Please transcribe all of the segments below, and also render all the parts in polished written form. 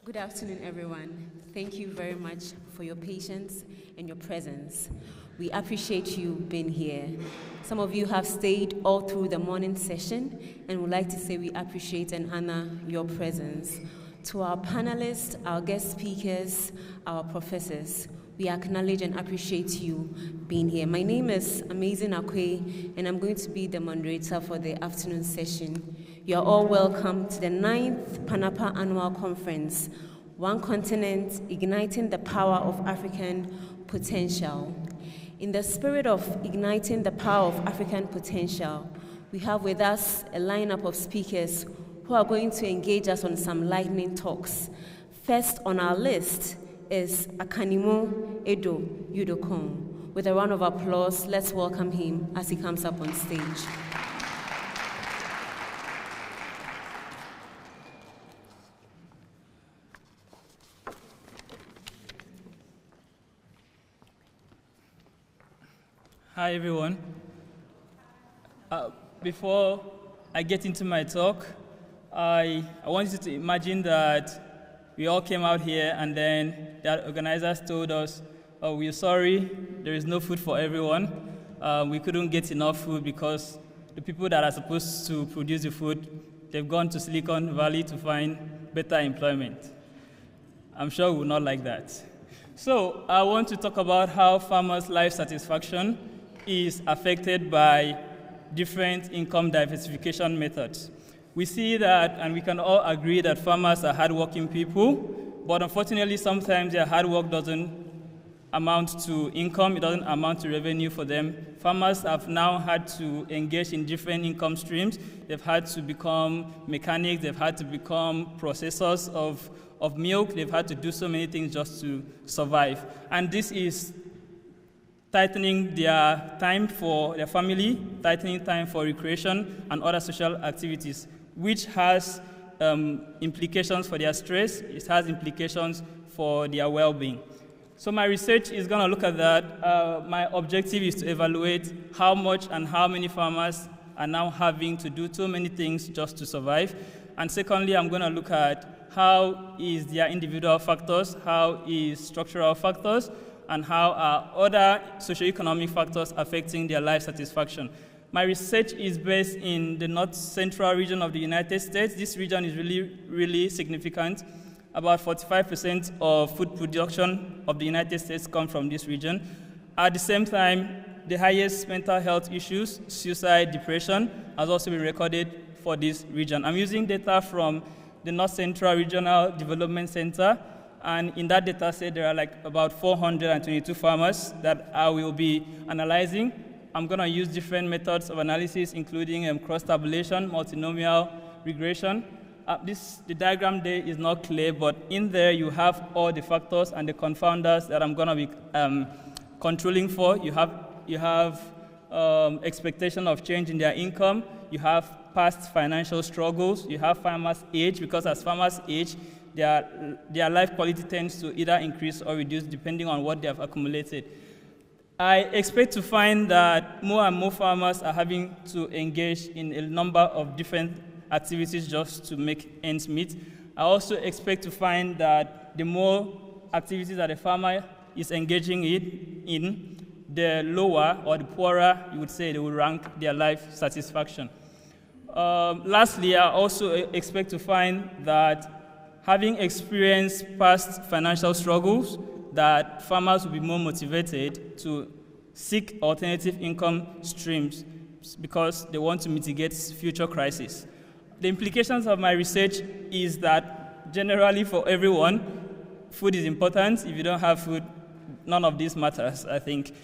Good afternoon, everyone. Thank you very much for your patience and your presence. We appreciate you being here. Some of you have stayed all through the morning session, and would like to say we appreciate and honor your presence. To our panelists, our guest speakers, our professors, we acknowledge and appreciate you being here. My name is Amazing Akwe, and I'm going to be the moderator for the afternoon session. You are all welcome to the 9th Panapa Annual Conference, One Continent, Igniting the Power of African Potential. In the spirit of igniting the power of African potential, we have with us a lineup of speakers who are going to engage us on some lightning talks. First on our list is Akanimo Edo Udokon. With a round of applause, let's welcome him as he comes up on stage. Hi, everyone. Before I get into my talk, I want you to imagine that we all came out here and then the organizers told us, oh, we're sorry, there is no food for everyone. We couldn't get enough food because the people that are supposed to produce the food, they've gone to Silicon Valley to find better employment. I'm sure we will not like that. So I want to talk about how farmers' life satisfaction is affected by different income diversification methods. We see that, and we can all agree that farmers are hardworking people, but unfortunately sometimes their hard work doesn't amount to income, it doesn't amount to revenue for them. Farmers have now had to engage in different income streams. They've had to become mechanics, they've had to become processors of milk, they've had to do so many things just to survive. And this is tightening their time for their family, tightening time for recreation and other social activities, which has implications for their stress, it has implications for their well-being. So my research is going to look at that. My objective is to evaluate how much and how many farmers are now having to do so many things just to survive. And secondly, I'm going to look at how is their individual factors, how is structural factors, and how are other socioeconomic factors affecting their life satisfaction. My research is based in the north central region of the United States. This region is really significant. About 45% of food production of the United States come from this region. At the same time, the highest mental health issues, suicide, depression, has also been recorded for this region. I'm using data from the North Central Regional Development Center, and in that data set, there are about 422 farmers that I will be analyzing. I'm going to use different methods of analysis, including cross-tabulation, multinomial regression. The diagram there is not clear, but in there you have all the factors and the confounders that I'm going to be controlling for. You have expectation of change in their income. You have past financial struggles. You have farmers' age, because as farmers age, their life quality tends to either increase or reduce depending on what they have accumulated. I expect to find that more and more farmers are having to engage in a number of different activities just to make ends meet. I also expect to find that the more activities that a farmer is engaging in, the lower or the poorer, you would say, they will rank their life satisfaction. Lastly, I also expect to find that having experienced past financial struggles, that farmers will be more motivated to seek alternative income streams because they want to mitigate future crises. The implications of my research is that generally for everyone, food is important. If you don't have food, none of this matters, I think.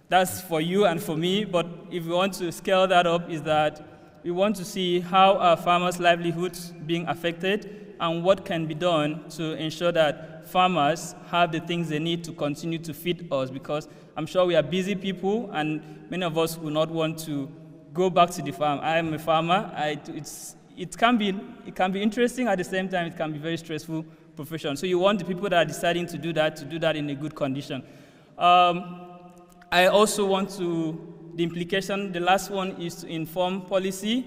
That's for you and for me, but if we want to scale that up, is that we want to see how are farmers' livelihoods being affected and what can be done to ensure that farmers have the things they need to continue to feed us, because I'm sure we are busy people and many of us will not want to go back to the farm. I am a farmer. It can be interesting, at the same time it can be very stressful profession. So you want the people that are deciding to do that in a good condition. I also want the last one is to inform policy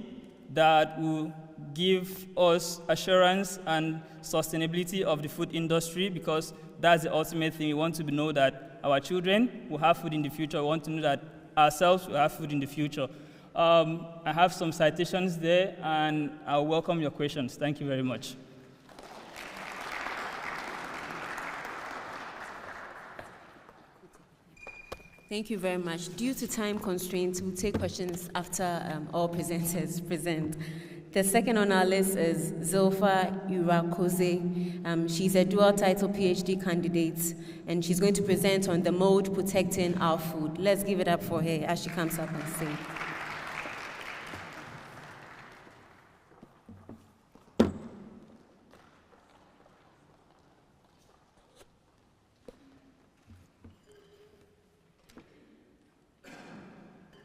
that will give us assurance and sustainability of the food industry, because that's the ultimate thing. We want to know that our children will have food in the future. We want to know that ourselves will have food in the future. I have some citations there, and I'll welcome your questions. Thank you very much. Thank you very much. Due to time constraints, we'll take questions after all presenters present. The second on our list is Zilpha Irakoze. She's a dual title PhD candidate, and she's going to present on the mold protecting our food. Let's give it up for her as she comes up on stage.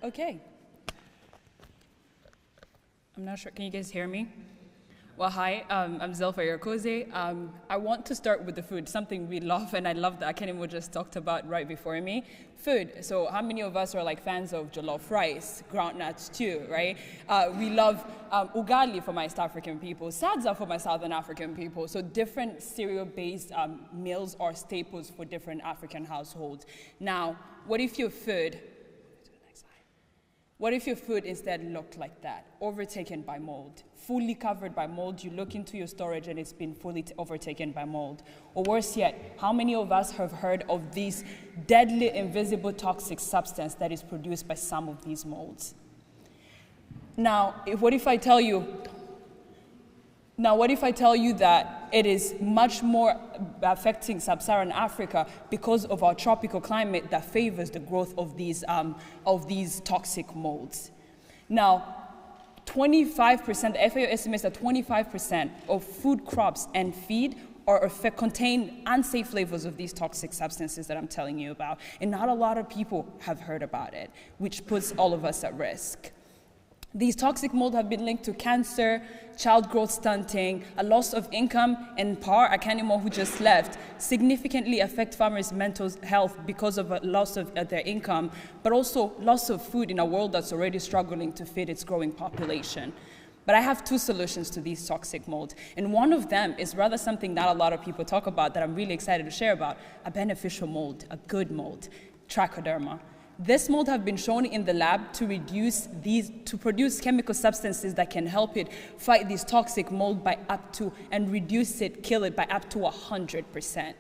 Okay. I'm not sure, can you guys hear me? Well, hi, I'm Zilpha Irakoze. I want to start with the food, something we love, and I love that Akenimo just talked about right before me. Food, so how many of us are like fans of jollof rice, groundnut stew, right? We love ugali for my East African people, sadza for my Southern African people, so different cereal-based meals are staples for different African households. Now, what if your food instead looked like that, overtaken by mold, fully covered by mold? You look into your storage and it's been fully overtaken by mold. Or worse yet, how many of us have heard of this deadly, invisible, toxic substance that is produced by some of these molds? Now, what if I tell you that it is much more affecting sub-Saharan Africa because of our tropical climate that favors the growth of these toxic molds? Now, 25%, the FAO estimates that 25% of food crops and feed contain unsafe levels of these toxic substances that I'm telling you about. And not a lot of people have heard about it, which puts all of us at risk. These toxic mold have been linked to cancer, child growth stunting, a loss of income, and Par Akanimo, who just left, significantly affect farmers' mental health because of a loss of their income, but also loss of food in a world that's already struggling to feed its growing population. But I have two solutions to these toxic molds, and one of them is rather something not a lot of people talk about that I'm really excited to share about, a beneficial mold, a good mold, Trichoderma. This mold have been shown in the lab to produce chemical substances that can help it fight this toxic mold and reduce it, kill it by up to 100%.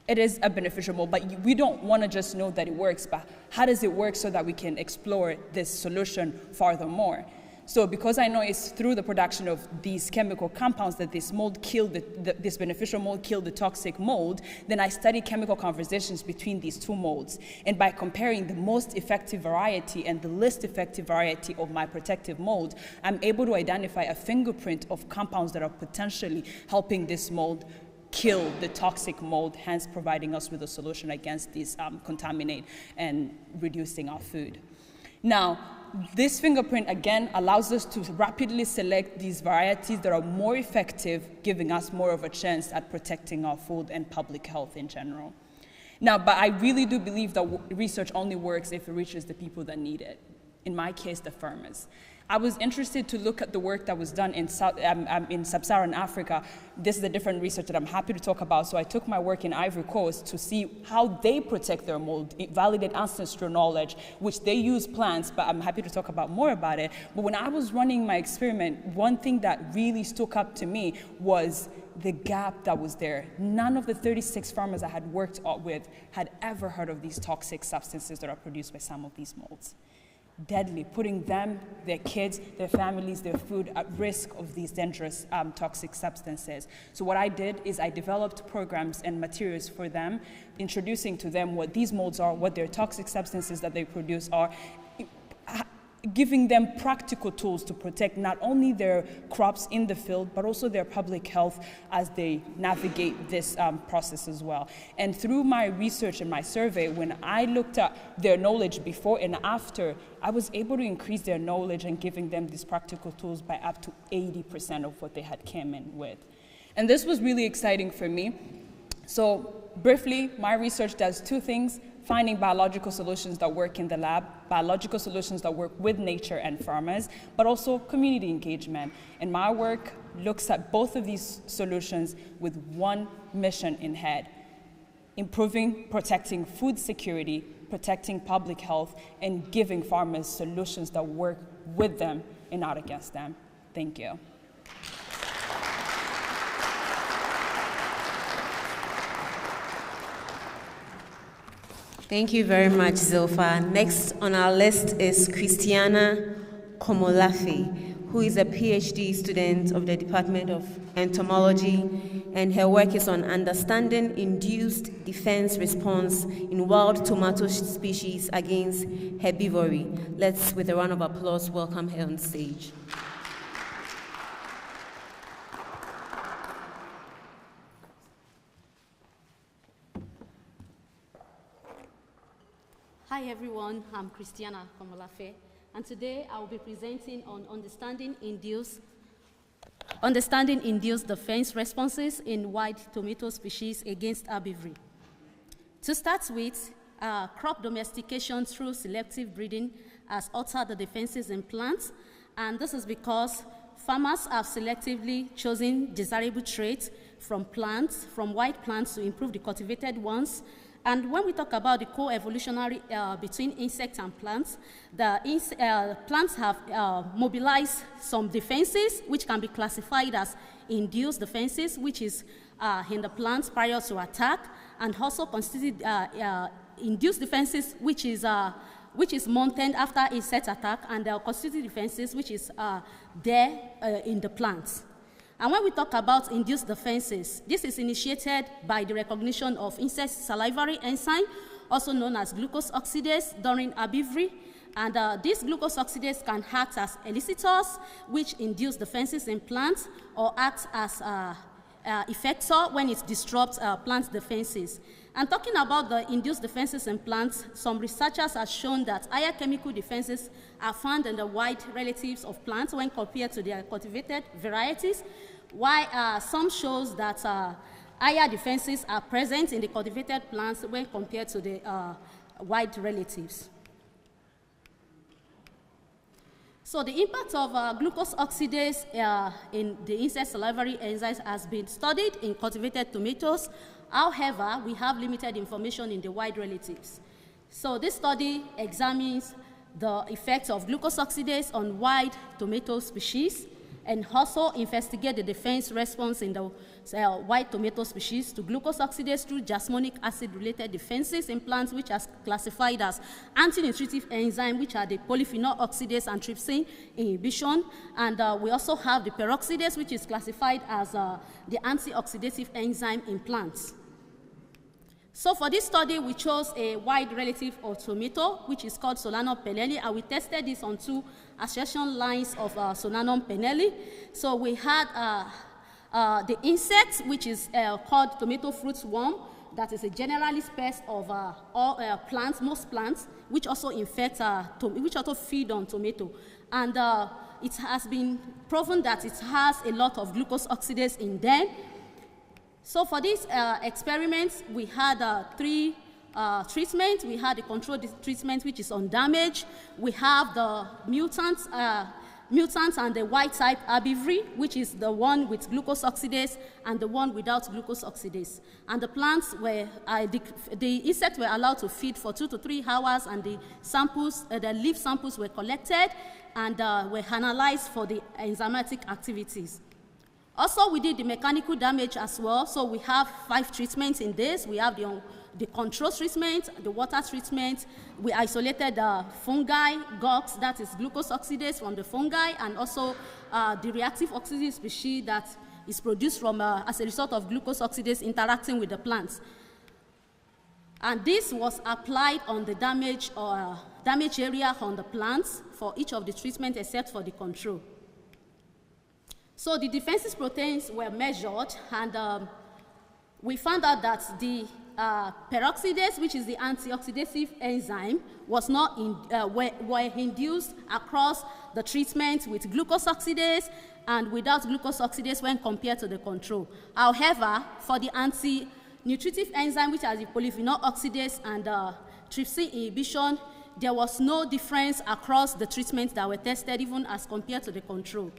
It is a beneficial mold, but we don't want to just know that it works, but how does it work so that we can explore this solution furthermore? So because I know it's through the production of these chemical compounds that this mold this beneficial mold killed the toxic mold, then I study chemical conversations between these two molds. And by comparing the most effective variety and the least effective variety of my protective mold, I'm able to identify a fingerprint of compounds that are potentially helping this mold kill the toxic mold, hence providing us with a solution against these contaminate and reducing our food. Now, this fingerprint, again, allows us to rapidly select these varieties that are more effective, giving us more of a chance at protecting our food and public health in general. Now, but I really do believe that research only works if it reaches the people that need it. In my case, the farmers. I was interested to look at the work that was done in sub-Saharan Africa. This is a different research that I'm happy to talk about. So I took my work in Ivory Coast to see how they protect their mold, validate ancestral knowledge, which they use plants, but I'm happy to talk about more about it. But when I was running my experiment, one thing that really stuck up to me was the gap that was there. None of the 36 farmers I had worked with had ever heard of these toxic substances that are produced by some of these molds. Deadly, putting them, their kids, their families, their food at risk of these dangerous toxic substances. So what I did is I developed programs and materials for them, introducing to them what these molds are, what their toxic substances that they produce are, giving them practical tools to protect not only their crops in the field, but also their public health as they navigate this process as well. And through my research and my survey, when I looked at their knowledge before and after, I was able to increase their knowledge and giving them these practical tools by up to 80% of what they had came in with. And this was really exciting for me. So briefly, my research does two things. finding biological solutions that work in the lab, biological solutions that work with nature and farmers, but also community engagement. And my work looks at both of these solutions with one mission in head: improving, protecting food security, protecting public health, and giving farmers solutions that work with them and not against them. Thank you. Thank you very much, Zilpha. Next on our list is Christiana Komolafe, who is a PhD student of the Department of Entomology, and her work is on understanding induced defense response in wild tomato species against herbivory. Let's, with a round of applause, welcome her on stage. Hi everyone, I'm Christiana Komolafe, and today I will be presenting on understanding induced defense responses in wild tomato species against herbivory. To start with, crop domestication through selective breeding has altered the defenses in plants, and this is because farmers have selectively chosen desirable traits from plants, from wild plants, to improve the cultivated ones. And when we talk about the co-evolutionary between insects and plants, the plants have mobilized some defenses which can be classified as induced defenses, which is in the plants prior to attack, and also constitute induced defenses, which is mounted after insect attack, and there are constitutive defenses, which is there in the plants. And when we talk about induced defenses, this is initiated by the recognition of insect salivary enzyme, also known as glucose oxidase, during herbivory. And these glucose oxidase can act as elicitors, which induce defenses in plants, or act as effector when it disrupts plant defenses. And talking about the induced defenses in plants, some researchers have shown that higher chemical defenses are found in the wild relatives of plants when compared to their cultivated varieties, while some shows that higher defenses are present in the cultivated plants when compared to the wild relatives. So the impact of glucose oxidase in the insect salivary enzymes has been studied in cultivated tomatoes. However, we have limited information in the wild relatives. So this study examines the effects of glucose oxidase on wild tomato species, and also investigate the defense response in the wild tomato species to glucose oxidase through jasmonic acid-related defenses in plants, which are classified as anti-nutritive enzymes, which are the polyphenol oxidase and trypsin inhibition. And we also have the peroxidase, which is classified as the anti-oxidative enzyme in plants. So for this study, we chose a wild relative of tomato, which is called Solanum pennelli, and we tested this on 2 association lines of Solanum pennelli. So we had the insect, which is called tomato fruit worm, that is a generalist pest of all plants, most plants, which also infect, which also feed on tomato. And it has been proven that it has a lot of glucose oxidase in them. So for this experiment, we had 3 treatments. We had the control treatment, which is on damage. We have the mutants and the wild type herbivory, which is the one with glucose oxidase and the one without glucose oxidase. And the plants were, the insects were allowed to feed for 2 to 3 hours, and the samples, the leaf samples were collected and were analyzed for the enzymatic activities. Also, we did the mechanical damage as well. So we have 5 treatments in this. We have the control treatment, the water treatment. We isolated the fungi, GOX, that is glucose oxidase from the fungi, and also the reactive oxygen species that is produced from as a result of glucose oxidase interacting with the plants. And this was applied on the damage area on the plants for each of the treatments except for the control. So the defenses proteins were measured, and we found out that the peroxidase, which is the antioxidative enzyme, was not were induced across the treatment with glucose oxidase and without glucose oxidase when compared to the control. However, for the anti-nutritive enzyme, which has the polyphenol oxidase and trypsin inhibition, there was no difference across the treatments that were tested, even as compared to the control.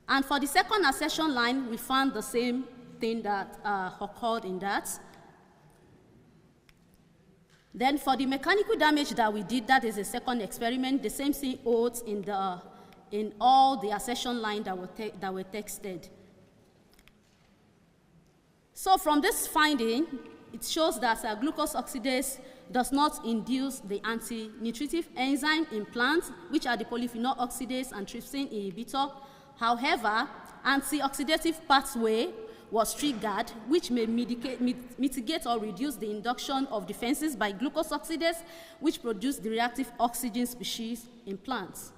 And for the second assertion line, we found the same thing that occurred in that. Then for the mechanical damage that we did, that is a second experiment, the same thing holds in all the assertion lines that were tested. So from this finding, it shows that glucose oxidase does not induce the anti-nutritive enzyme in plants, which are the polyphenol oxidase and trypsin inhibitor. However, antioxidative pathway was triggered, which may mitigate or reduce the induction of defenses by glucose oxidase, which produce the reactive oxygen species in plants.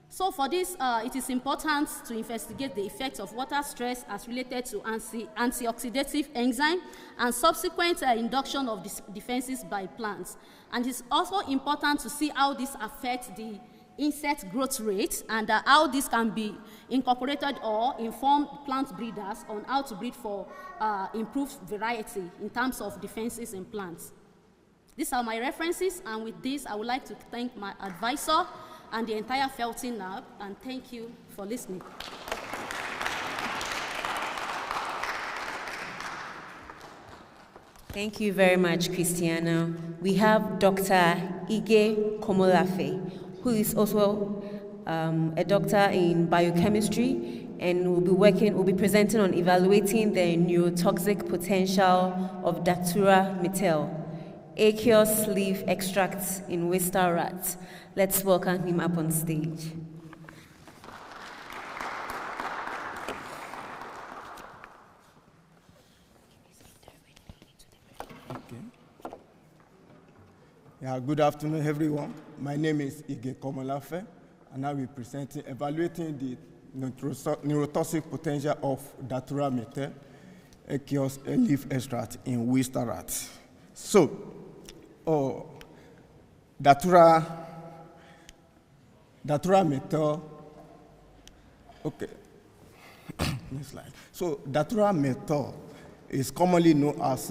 So for this, it is important to investigate the effects of water stress as related to antioxidative enzyme and subsequent induction of defenses by plants. And it's also important to see how this affects the insect growth rate and how this can be incorporated or inform plant breeders on how to breed for improved variety in terms of defenses in plants. These are my references, and with this, I would like to thank my advisor and the entire Felton Lab, and thank you for listening. Thank you very much, Christiana. We have Dr. Ige Komolafe, who is also a doctor in biochemistry, and will be presenting on evaluating the neurotoxic potential of Datura metel, aqueous leaf extracts in Wistar rats. Let's welcome him up on stage. Okay. Yeah, good afternoon, everyone. My name is Ige Komolafe, and I will be presenting evaluating the neurotoxic potential of Datura metel, aqueous leaf extract in Wistar rats. So, Datura metel, okay, next slide. So Datura metel is commonly known as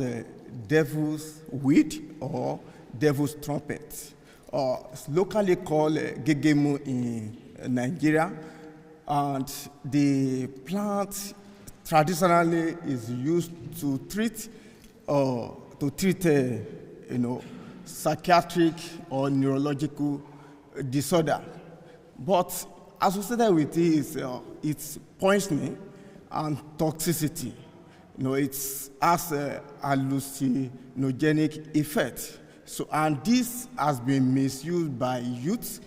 devil's weed or devil's trumpet, or it's locally called gegemu in Nigeria, and the plant traditionally is used to treat psychiatric or neurological disorder. But associated with it is its poisoning and toxicity. It has a hallucinogenic effect. So, and this has been misused by youth.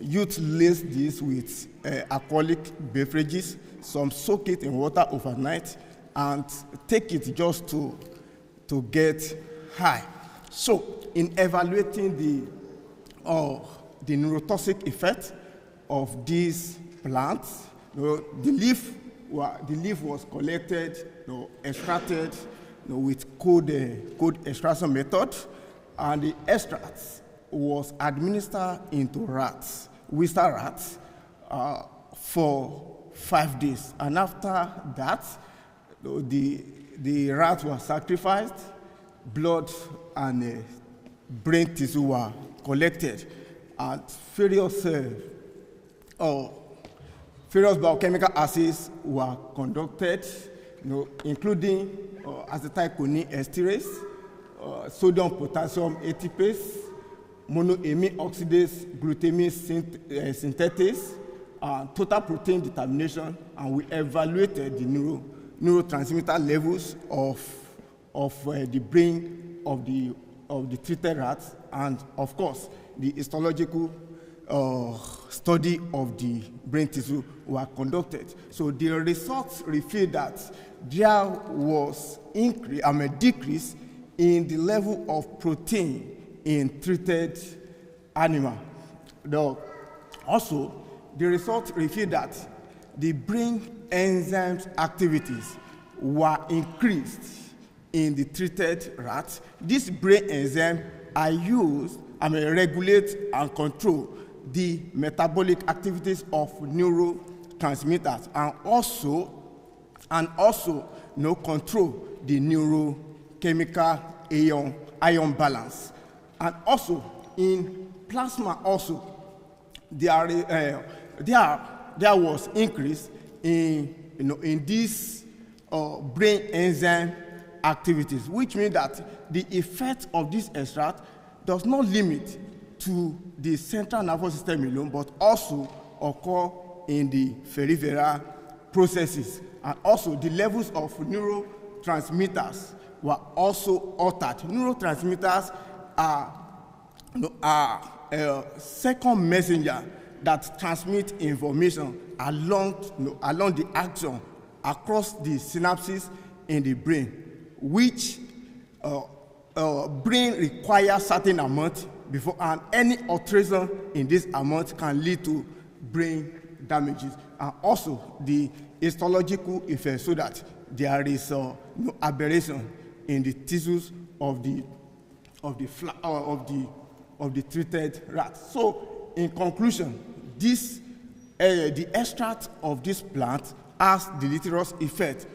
Youth lace this with alcoholic beverages. Some soak it in water overnight and take it just to get high. So, in evaluating the neurotoxic effect of these plants, the leaf was collected, extracted with cold extraction method, and the extracts was administered into rats, Wistar rats, for 5 days. And after that, the rats were sacrificed, blood and brain tissue were collected, and various biochemical assays were conducted, including acetylcholine esterase, sodium potassium ATPase, monoamine oxidase, glutamine synthetase, total protein determination, and we evaluated the neurotransmitter levels of the brain of the treated rats, and of course the histological study of the brain tissue were conducted. So the results reveal that there was a decrease in the level of protein in treated animal. Also, the results reveal that the brain enzymes activities were increased in the treated rats. These brain enzymes are used regulate and control the metabolic activities of neurotransmitters, and also control the neurochemical ion balance. And also, in plasma also, there was increase in, in these brain enzyme activities, which means that the effect of this extract does not limit to the central nervous system alone, but also occur in the peripheral processes. And also the levels of neurotransmitters were also altered. Neurotransmitters are a second messenger that transmit information along the axon across the synapses in the brain, which brain requires certain amount before, and any alteration in this amount can lead to brain damages. And also the histological effect, so that there is no aberration in the tissues of the treated rat. So, in conclusion, the extract of this plant has deleterious effect,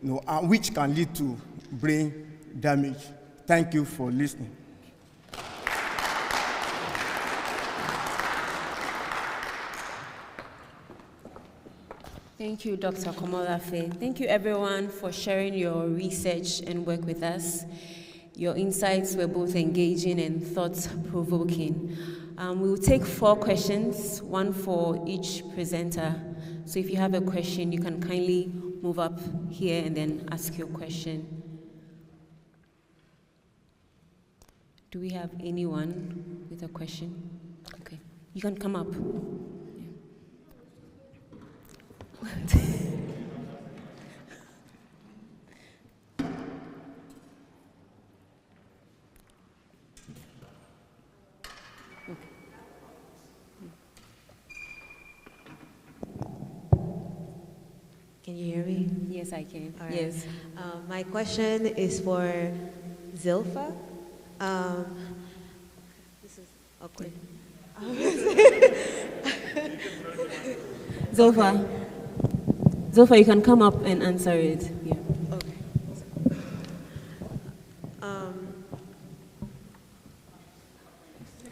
which can lead to brain damage. Thank you for listening. Thank you, Dr. Komolafe. Thank you, everyone, for sharing your research and work with us. Your insights were both engaging and thought-provoking. We will take 4 questions, one for each presenter. So if you have a question, you can kindly move up here and then ask your question. Do we have anyone with a question? Okay, you can come up. Can you hear me? Yes, I can. All right. Yes. My question is for Zilpha. This is awkward. Zilpha, you can come up and answer it. Yeah. Okay.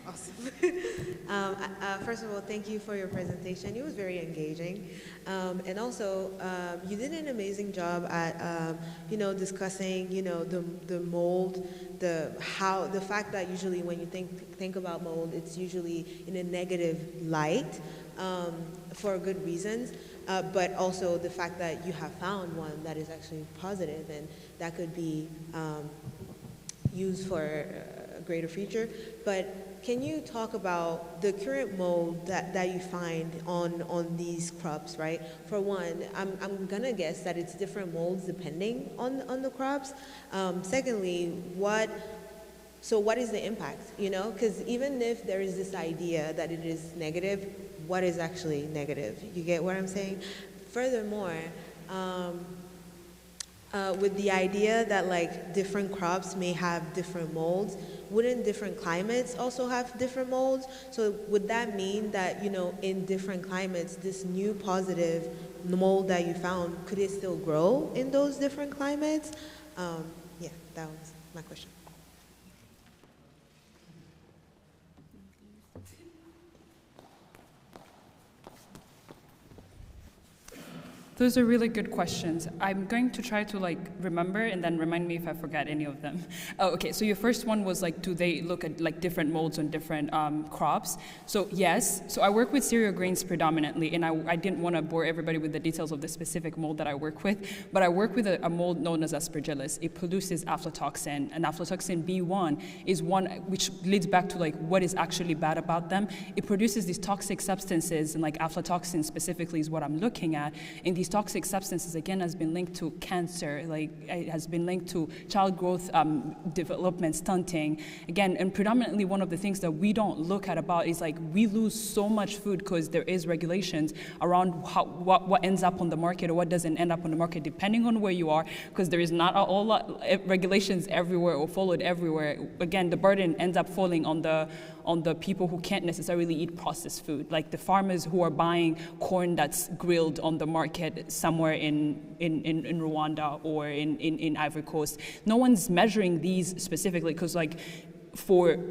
Awesome. First of all, thank you for your presentation. It was very engaging. And also, you did an amazing job at, discussing, the mold, the fact that usually when you think about mold, it's usually in a negative light for good reasons. But also the fact that you have found one that is actually positive and that could be used for a greater future. But can you talk about the current mold that you find on these crops, right? For one, I'm gonna guess that it's different molds depending on the crops. Secondly, what is the impact, Because even if there is this idea that it is negative, what is actually negative? You get what I'm saying? Furthermore, with the idea that like different crops may have different molds, wouldn't different climates also have different molds? So would that mean that, in different climates, this new positive mold that you found, could it still grow in those different climates? Yeah, that was my question. Those are really good questions. I'm going to try to remember and then remind me if I forget any of them. Oh, okay, so your first one was do they look at different molds on different crops? So yes, so I work with cereal grains predominantly, and I didn't want to bore everybody with the details of the specific mold that I work with, but I work with a mold known as Aspergillus. It produces aflatoxin, and aflatoxin B1 is one which leads back to what is actually bad about them. It produces these toxic substances, and aflatoxin specifically is what I'm looking at. And these toxic substances, again, has been linked to cancer, it has been linked to child growth development stunting. Again, and predominantly one of the things that we don't look at about is we lose so much food because there is regulations around what ends up on the market or what doesn't end up on the market, depending on where you are, because there is not a whole lot regulations everywhere or followed everywhere. Again, the burden ends up falling on the people who can't necessarily eat processed food, like the farmers who are buying corn that's grilled on the market somewhere in Rwanda or in Ivory Coast. No one's measuring these specifically because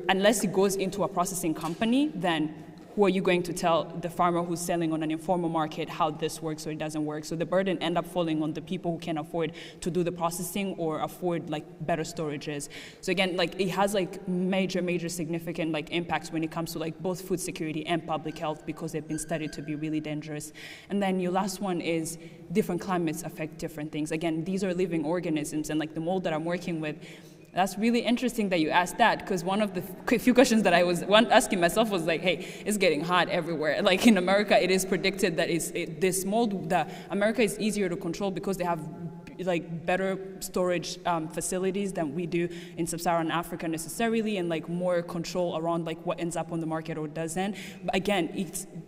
unless it goes into a processing company, then who are you going to tell the farmer who's selling on an informal market how this works or it doesn't work? So the burden end up falling on the people who can afford to do the processing or afford like better storages. So again, like it has like major significant like impacts when it comes to like both food security and public health, because they've been studied to be really dangerous. And then your last one is different climates affect different things. Again, these are living organisms, and like the mold that I'm working with, that's really interesting that you asked that, because one of the few questions that I was asking myself was like, hey, it's getting hot everywhere. Like in America, it is predicted that this mold, that America is easier to control because they have like better storage facilities than we do in sub-Saharan Africa necessarily, and like more control around like what ends up on the market or doesn't. But again,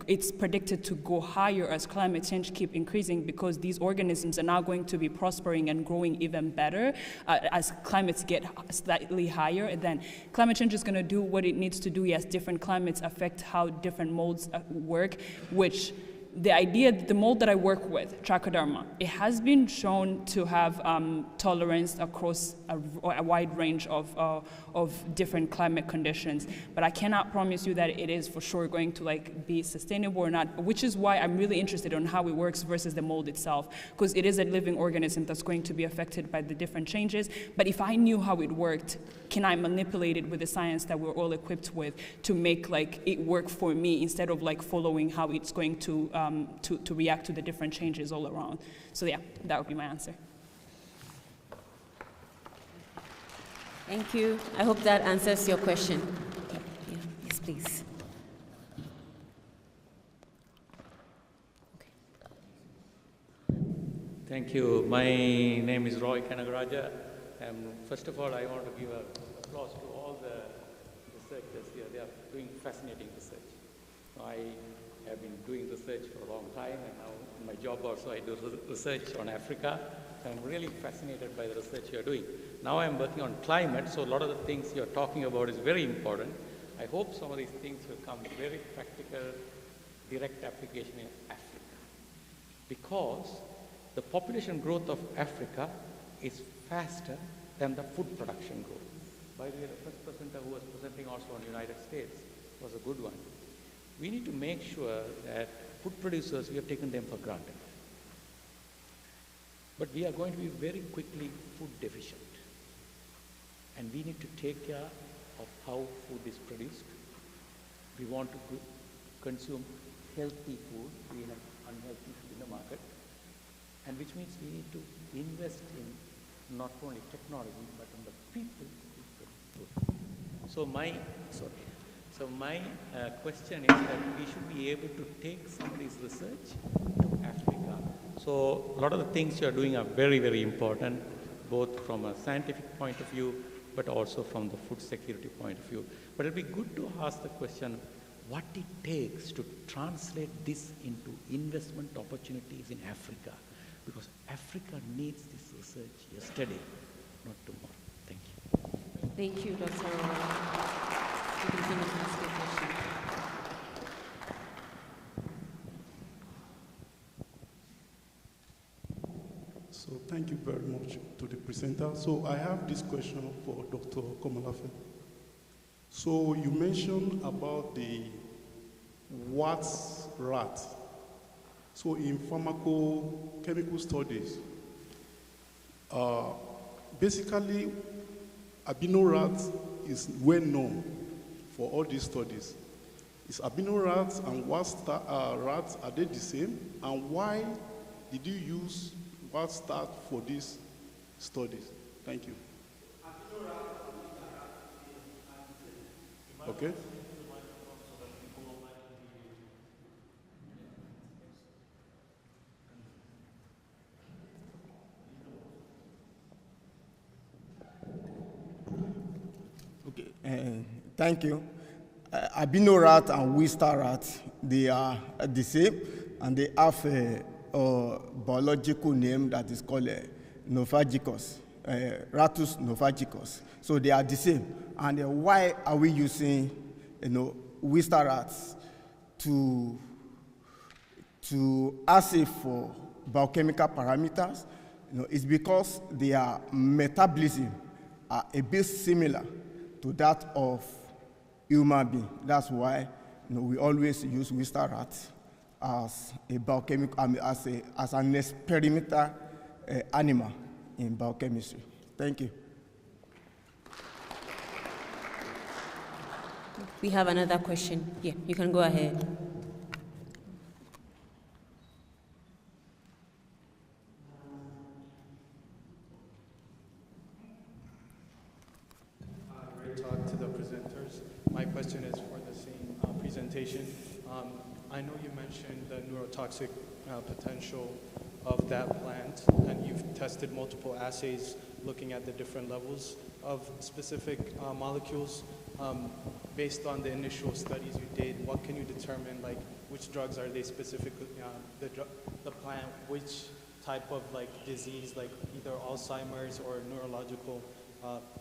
it's predicted to go higher as climate change keep increasing, because these organisms are now going to be prospering and growing even better as climates get slightly higher. And then climate change is going to do what it needs to do. Yes, different climates affect how different molds work, which the idea that the mold that I work with, Trichoderma, it has been shown to have tolerance across a wide range of different climate conditions. But I cannot promise you that it is for sure going to like be sustainable or not, which is why I'm really interested in how it works versus the mold itself, because it is a living organism that's going to be affected by the different changes. But if I knew how it worked, can I manipulate it with the science that we're all equipped with to make like it work for me, instead of like following how it's going to react to the different changes all around. So yeah, that would be my answer. Thank you. I hope that answers your question. Yeah. Yes, please. Thank you. My name is Roy Kanagaraja. First of all, I want to give applause to all the researchers here. They are doing fascinating research. I have been doing research for a long time, and now in my job also I do research on Africa. I'm really fascinated by the research you're doing. Now I'm working on climate, so a lot of the things you're talking about is very important. I hope some of these things will come very practical, direct application in Africa. Because the population growth of Africa is faster than the food production growth. By the way, the first presenter who was presenting also on the United States was a good one. We need to make sure that food producers, we have taken them for granted. But we are going to be very quickly food deficient. And we need to take care of how food is produced. We want to consume healthy food. We have unhealthy food in the market. And which means we need to invest in not only technology, but in the people who produce food. So my question is that we should be able to take some of this research to Africa. So a lot of the things you are doing are very, very important, both from a scientific point of view, but also from the food security point of view. But it'd be good to ask the question, what it takes to translate this into investment opportunities in Africa, because Africa needs this research yesterday, not tomorrow. Thank you. Thank you, Dr. You can finish asking a question. So thank you very much to the presenter. So I have this question for Dr. Komolafe. So you mentioned about the Watts rat. So in pharmacochemical studies, basically albino rat is well known for all these studies. Is albino rats and Watts rats, are they the same? And why did you use Watts rat for these studies? Thank you. Okay. Thank you. Albino rat and Wistar rat, they are the same, and they have a biological name that is called Nophagicus, Ratus nophagicus. So they are the same. And why are we using, Wistar rats to assay for biochemical parameters? It's because their metabolism are a bit similar to that of human being. That's why we always use Wistar rat as a biochemical, as an experimental animal in biochemistry. Thank you. We have another question. Yeah, you can go ahead. Great talk to the presenters. My question is for the same presentation. I know you mentioned the neurotoxic potential of that plant, and you've tested multiple assays looking at the different levels of specific molecules. Based on the initial studies you did, what can you determine, like which drugs are they specifically, the plant, which type of like disease, like either Alzheimer's or neurological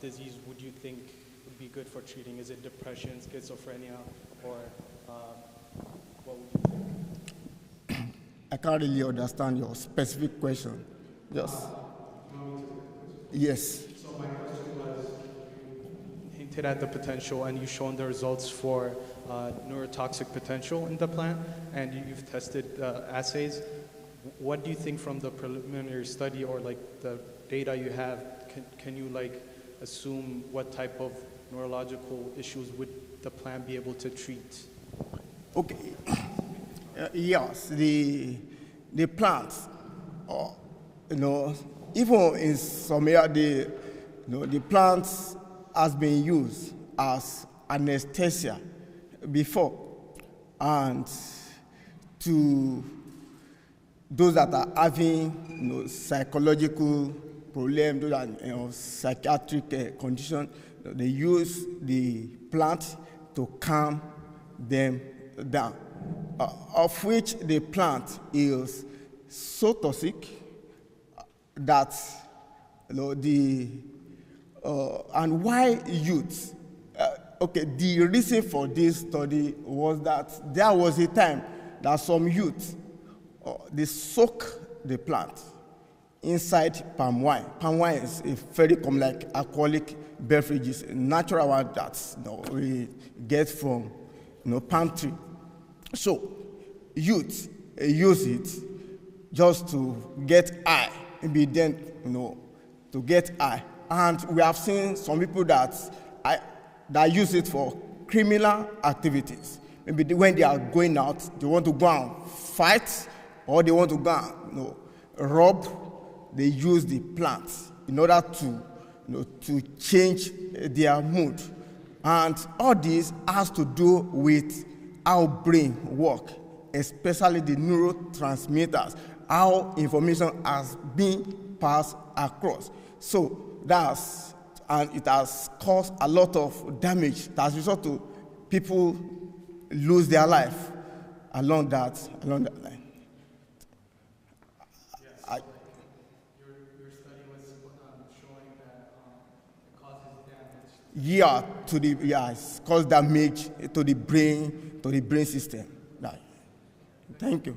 disease would you think would be good for treating? Is it depression, schizophrenia, or what would you think? I can't really understand your specific question. Yes. So my question was, hinted at the potential, and you've shown the results for neurotoxic potential in the plant, and you've tested assays. What do you think from the preliminary study or like the data you have? Can you like assume what type of neurological issues would the plant be able to treat? Okay. Yes, the plants, even in some area, the plants has been used as anesthesia before, and to those that are having psychological problems, those that psychiatric condition, they use the plant to calm them down. Of which the plant is so toxic that and why youth? The reason for this study was that there was a time that some youth they soak the plant inside palm wine. Palm wine is a very common, like alcoholic beverages, a natural one that we get from palm tree. So youth use it just to get high, maybe then to get high. And we have seen some people that use it for criminal activities. Maybe when they are going out, they want to go and fight, or they want to go and rob. They use the plants in order to change their mood. And all this has to do with how brain work, especially the neurotransmitters, how information has been passed across. So and it has caused a lot of damage that has resulted to people lose their life along that line. Yes. Your study was showing that it causes damage. It's caused damage to the brain system. Right. Thank you.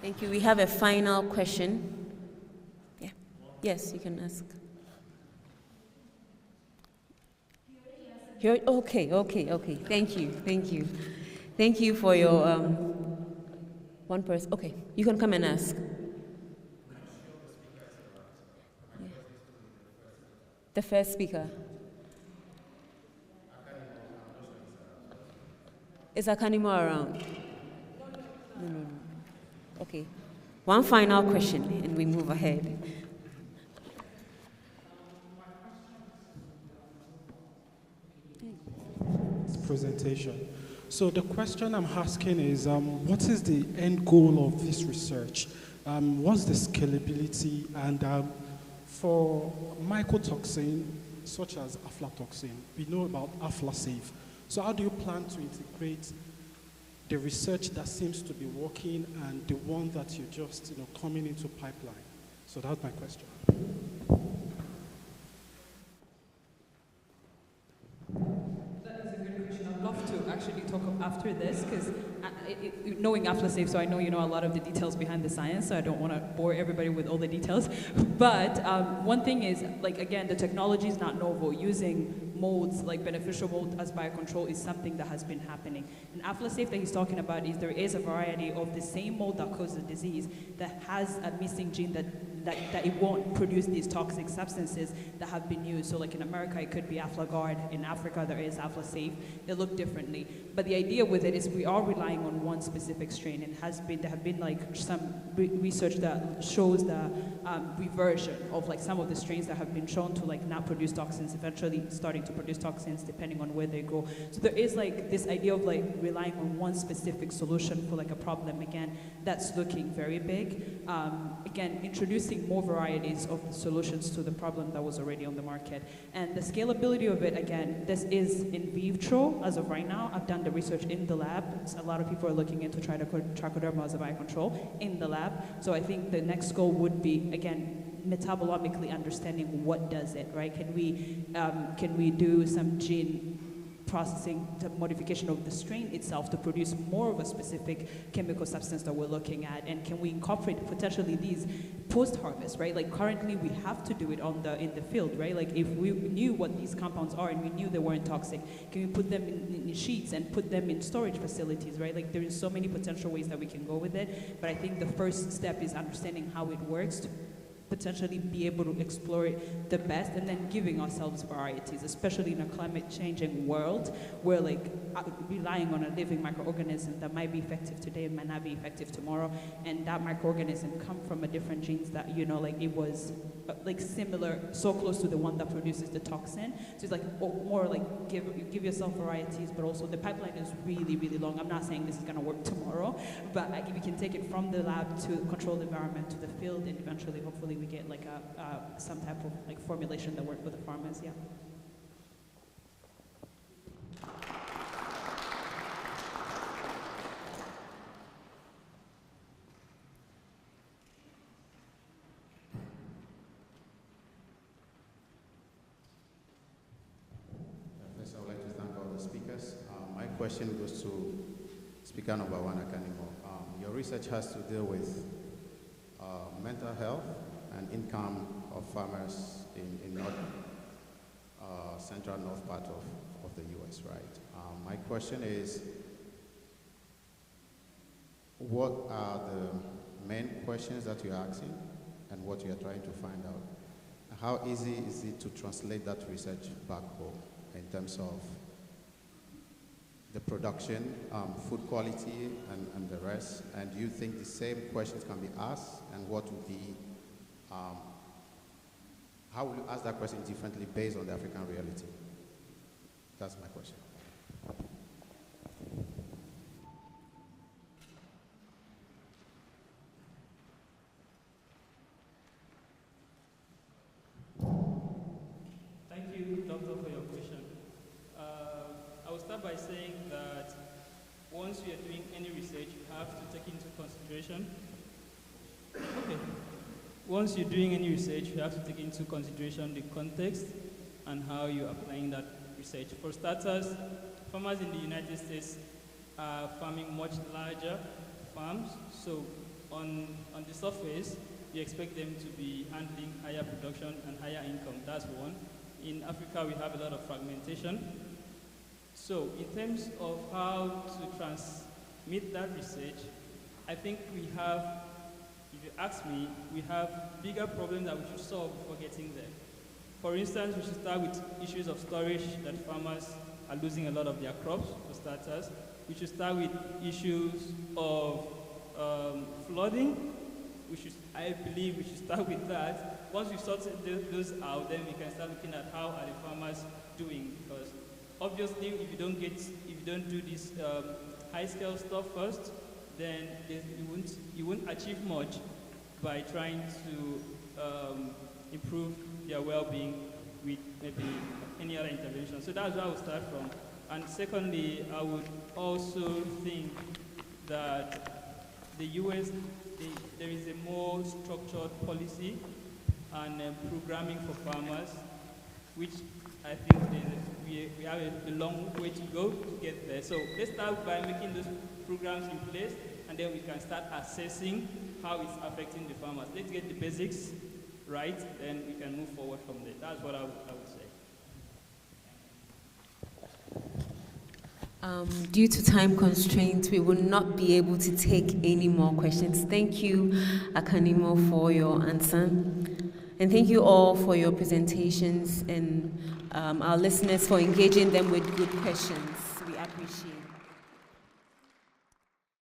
Thank you. We have a final question. Yeah. Yes, you can ask. Okay. Thank you. Thank you for your one person. Okay, you can come and ask. Yeah. The first speaker. Is Akanimo around? No. Okay. One final question, and we move ahead. Presentation. So the question I'm asking is, what is the end goal of this research? What's the scalability? And for mycotoxin, such as aflatoxin, we know about AflaSafe. So how do you plan to integrate the research that seems to be working and the one that you're just coming into pipeline? So that's my question. That is a good question. I'd love to actually talk after this, because knowing AflaSafe, so I know you know a lot of the details behind the science, so I don't want to bore everybody with all the details. But one thing is, like, again, the technology is not novel. Using molds, like beneficial mold as biocontrol, is something that has been happening. And AflaSafe that he's talking about is there is a variety of the same mold that causes the disease that has a missing gene that it won't produce these toxic substances that have been used. So like in America, it could be AflaGuard. In Africa, there is AflaSafe. They look differently. But the idea with it is we are relying on one specific strain. And there have been like some research that shows the reversion of like some of the strains that have been shown to like not produce toxins, eventually starting to produce toxins depending on where they go. So there is like this idea of like relying on one specific solution for like a problem. Again, that's looking very big. Again, introducing more varieties of the solutions to the problem that was already on the market. And the scalability of it, again, this is in vitro as of right now. I've done the research in the lab. A lot of people are looking into trichoderma as a biocontrol in the lab. So I think the next goal would be, again, metabolomically understanding what does it, right? Can we do some gene processing, the modification of the strain itself to produce more of a specific chemical substance that we're looking at, and can we incorporate potentially these post-harvest, right? Like currently we have to do it in the field, right? Like if we knew what these compounds are and we knew they weren't toxic, can we put them in sheets and put them in storage facilities, right? Like there is so many potential ways that we can go with it, but I think the first step is understanding how it works to potentially be able to explore it the best, and then giving ourselves varieties, especially in a climate changing world where like relying on a living microorganism that might be effective today might not be effective tomorrow, and that microorganism come from a different genes that, you know, like it was like similar, so close to the one that produces the toxin. So it's like more like give yourself varieties, but also the pipeline is really, really long. I'm not saying this is going to work tomorrow, but we can take it from the lab to controlled environment to the field, and eventually hopefully we get like some type of like formulation that works with the farmers. Yeah. First, I would like to thank all the speakers. My question goes to speaker number one, Akanimo. Your research has to deal with mental health and income of farmers in central north part of the U.S., right? My question is, what are the main questions that you're asking and what you're trying to find out? How easy is it to translate that research back home in terms of the production, food quality, and the rest? And do you think the same questions can be asked, and what would be how will you ask that question differently based on the African reality? That's my question. Thank you, Doctor, for your question. I will start by saying that once you are doing any research, you have to take into consideration. Okay. Once you're doing any research, you have to take into consideration the context and how you're applying that research. For starters, farmers in the United States are farming much larger farms, so on the surface, you expect them to be handling higher production and higher income. That's one. In Africa, we have a lot of fragmentation. So in terms of how to transmit that research, I think we have, if you ask me, we have bigger problems that we should solve before getting there. For instance, we should start with issues of storage, that farmers are losing a lot of their crops, for starters. We should start with issues of flooding. I believe we should start with that. Once we sort those out, then we can start looking at how are the farmers doing. Because obviously, if you don't do this high-scale stuff first, then you won't achieve much by trying to improve their well-being with maybe any other intervention. So that's where I would start from. And secondly, I would also think that the U.S., there is a more structured policy and programming for farmers, which I think we have a long way to go to get there. So let's start by making those programs in place, and then we can start assessing how it's affecting the farmers. Let's get the basics right, then we can move forward from there. That's what I would say. Due to time constraints, we will not be able to take any more questions. Thank you, Akanimo, for your answer. And thank you all for your presentations and our listeners for engaging them with good questions. We appreciate it.